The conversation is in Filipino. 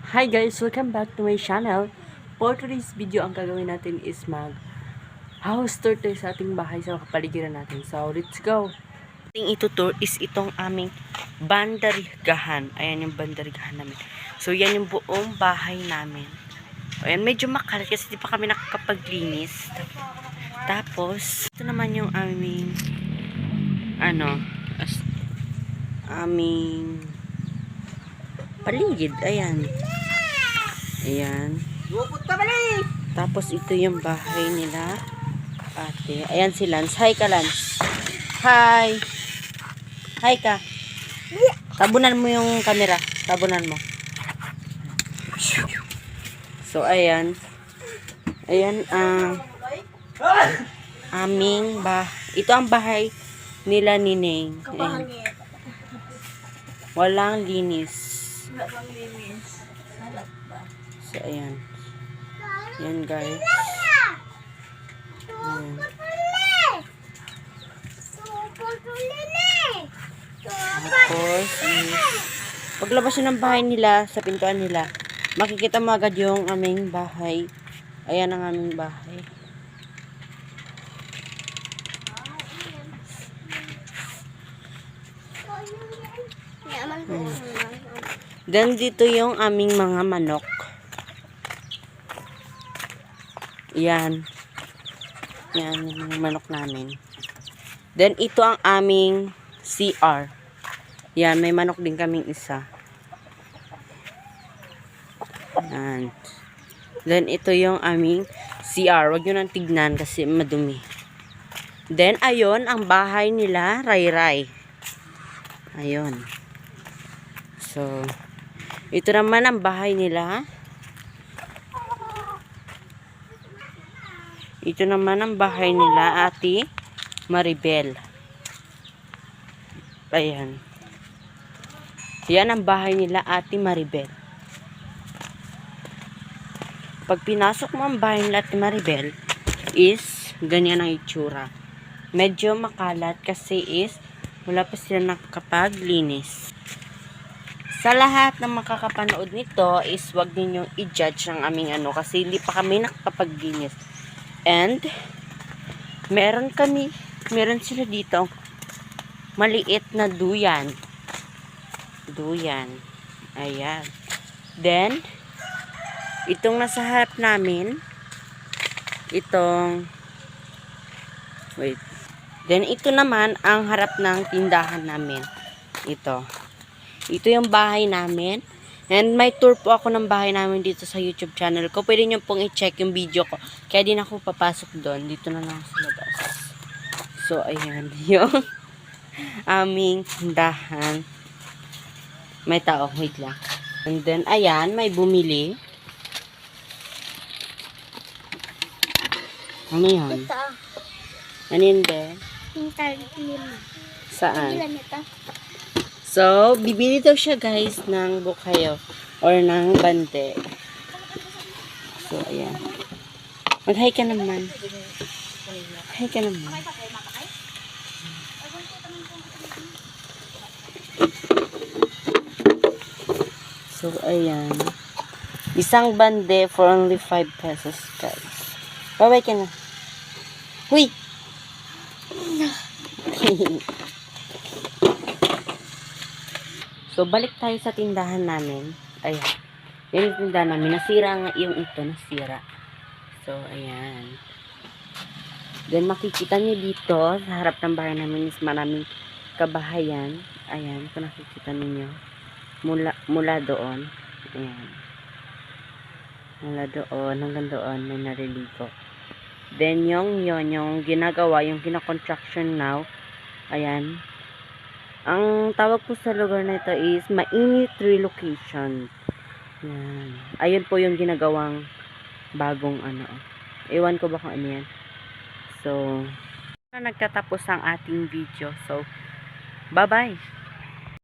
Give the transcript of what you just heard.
Hi guys! Welcome back to my channel. For today's video, ang gagawin natin is house tour tayo sa ating bahay sa kapaligiran natin. So, let's go! Ating itutour is itong aming bandargahan. Ayan yung bandargahan namin. So, yan yung buong bahay namin. Ayan, medyo makalat kasi di pa kami nakakapaglinis. Tapos, ito naman yung aming aming paligid. Ayan. Ayan. Tapos ito yung bahay nila. Ate. Ayan si Lance. Hi ka, Lance. Hi. Hi ka. Tabunan mo yung camera. Tabunan mo. So, ayan. Ayan, ito ang bahay nila ni Neng. Ayan. Walang linis. So, ayan. Ayan, guys. Ayan. Tapos, paglabas nyo ng bahay nila, sa pintuan nila, makikita mo agad yung aming bahay. Ayan ang aming bahay. Then, dito yung aming mga manok. Yan. Yan yung manok namin. Then, ito ang aming CR. Yan, may manok din kaming isa. Yan. Then, ito yung aming CR. Huwag nyo nang tignan kasi madumi. Then, ayun, ang bahay nila, Ray-Ray. Ayun. So, ito naman ang bahay nila. Ito naman ang bahay nila, Ate Maribel. Ayan. Yan ang bahay nila, Ate Maribel. Pag pinasok mo ang bahay nila, Ate Maribel, is ganyan ang itsura. Medyo makalat kasi is wala pa sila nakapaglinis. Sa lahat ng makakapanood nito is wag ninyong i-judge ang aming kasi hindi pa kami nakapaglinis. And meron sila dito maliit na duyan. Ayan. Then itong nasa harap namin, then ito naman ang harap ng tindahan namin. Ito yung bahay namin. And may tour po ako ng bahay namin dito sa YouTube channel ko. Pwede nyo pong i-check yung video ko. Kaya din ako papasok doon. Dito na lang sa labas. So, ayan. Yung aming tindahan. May tao. Wait lang. And then, ayan. May bumili. Ano yan? Ano yun din? Saan? So, bibili daw siya guys ng bukayo or ng bante. So, ayan. Mag-hi ka naman. Hi ka naman. So, ayan. Isang bande for only 5 pesos guys. Bye-bye ka na. Huy! So, balik tayo sa tindahan namin. Ayan. Yan yung tindahan namin. Nasira nga yung ito. Nasira. So, ayan. Then, makikita nyo dito, sa harap ng bahay namin is maraming kabahayan. Ayan. Kung nakikita ninyo. Mula doon. Ayan. Mula doon. Hanggang doon. May nariligo. Then, yung ginagawa, yung kina-construction now. Ayan. Ang tawag po sa lugar na ito is Mainit Relocation. Yan. Ayun po yung ginagawang bagong Ewan ko ba kung ano yan. So, nagtatapos ang ating video. So, bye-bye.